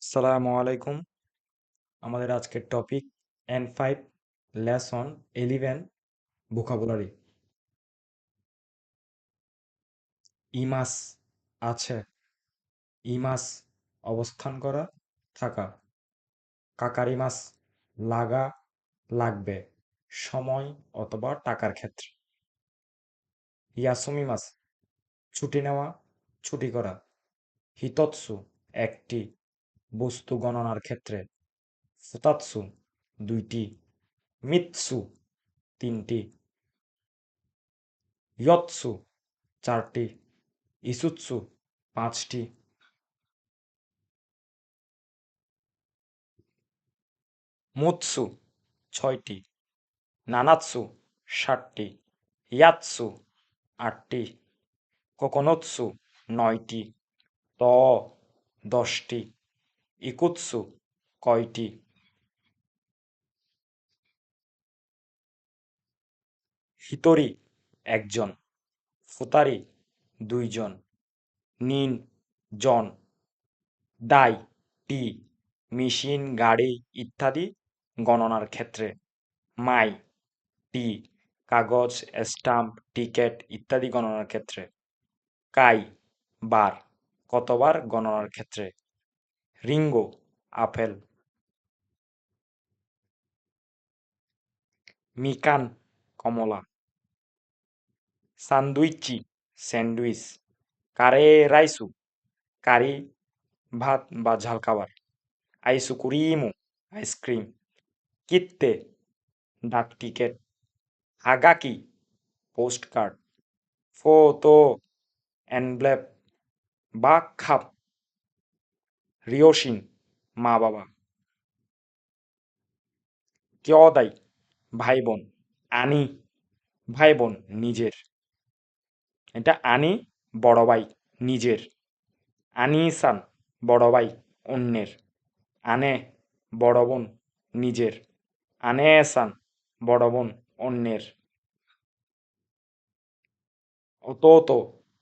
আসসালামু আলাইকুম। আমাদের আজকের টপিক N5 লেসন 11 ভোকাবুলারি। ইমাস আছে, ইমাস অবস্থান করা, থাকা। কাকারিমাস লাগা, লাগবে, সময় অথবা টাকার ক্ষেত্রে। ইয়াসুমিমাস ছুটি নেওয়া, ছুটি করা। হিতৎসু একটি, বস্তু গণনার ক্ষেত্রে। ফুতাৎসু দুইটি, মিৎসু তিনটি। ইয়ৎসু চারটি, ইসুৎসু পাঁচটি। মুৎসু ছয়টি, নানাৎসু সাতটি, ইয়াৎসু আটটি, কোকোনোৎসু নয়টি, ত দশটি, ইকুৎসু কয়টি। হিতরি একজন, ফুতারি দুইজন, নিন জন। ডাই টি, মেশিন গাড়ি ইত্যাদি গণনার ক্ষেত্রে। মাই টি, কাগজ স্টাম্প টিকেট ইত্যাদি গণনার ক্ষেত্রে। কাই বার, কতবার গণনার ক্ষেত্রে। রিঙ্গো আপেল। মিকান কমলা। সান্দুইচি স্যান্ডউইচ। কারে রাইসু কারি ভাত বা ঝাল খাবার। আইসুকুরিমু আইসক্রিম। কিত্তে ডাক টিকেট। হাগাকি পোস্ট কার্ড। ফোতো এনভেলপ বা খাপ। রিওশিন মা বাবা। কিয়দাই ভাই বোন। আনি ভাই বোন নিজের। এটা আনি বড় ভাই নিজের। আনিসান বড় ভাই অন্যের। আনে বড় বোন নিজের। আনেসান বড় বোন অন্যের। অতোতো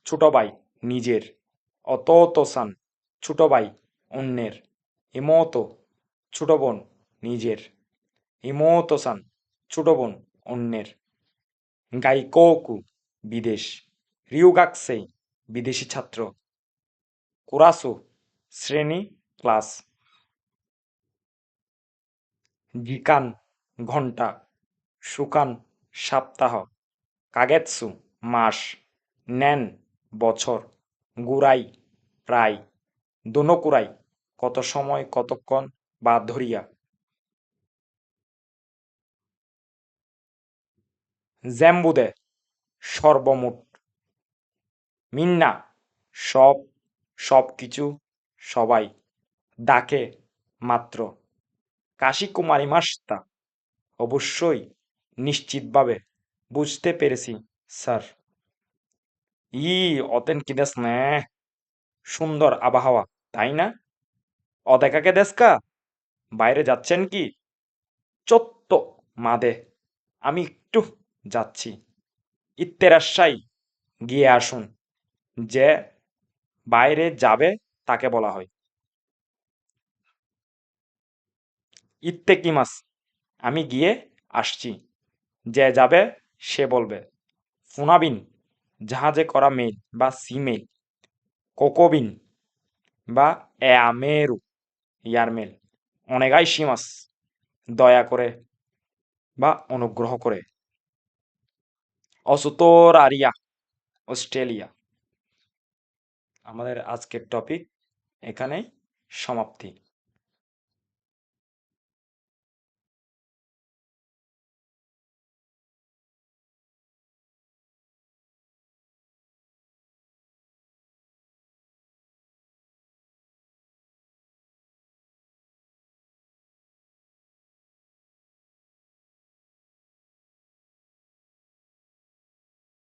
ছোট ভাই নিজের। অতোতোসান ছোট ভাই অন্যের। ইমোতো ছোট বোন নিজের। ইমোতোসান ছোট বোন অন্যের। গাইকোকু বিদেশ। রিউগাকসেই বিদেশি ছাত্র। কুরাসু শ্রেণী ক্লাস। গিকান ঘন্টা। শুকান সপ্তাহ। কাগেতসু মাস। নেন বছর। গুরাই প্রায়। দোনোকুরাই কত সময় কতক্ষণ বা ধরিয়া। জ্যাম্বুদে সর্বমোট। মিন্না সব, সবকিছু, সবাই। ডাকে মাত্র। কাশিকুমারী মাস্তা অবশ্যই, নিশ্চিতভাবে, বুঝতে পেরেছি স্যার। ই অতেন কি দেশ নে, সুন্দর আবহাওয়া তাই না? অদেকাকে দেশকা, বাইরে যাচ্ছেন কি? চত্ব মাদে, আমি একটু যাচ্ছি। ইত্তেরাশাই গিয়ে আসুন। যে বাইরে যাবে তাকে বলা হয়। ইত্তেকিমাস আমি গিয়ে আসছি। যে যাবে সে বলবে। ফুনাবিন জাহাজে করা মেইল বা সিমেইল। কোকোবিন বা এয়ামেরু ইয়ারমেল। অনেগাই শিমাস দয়া করে বা অনুগ্রহ করে। অসুতোর আরিয়া অস্ট্রেলিয়া। আমাদের আজকের টপিক এখানেই সমাপ্তি।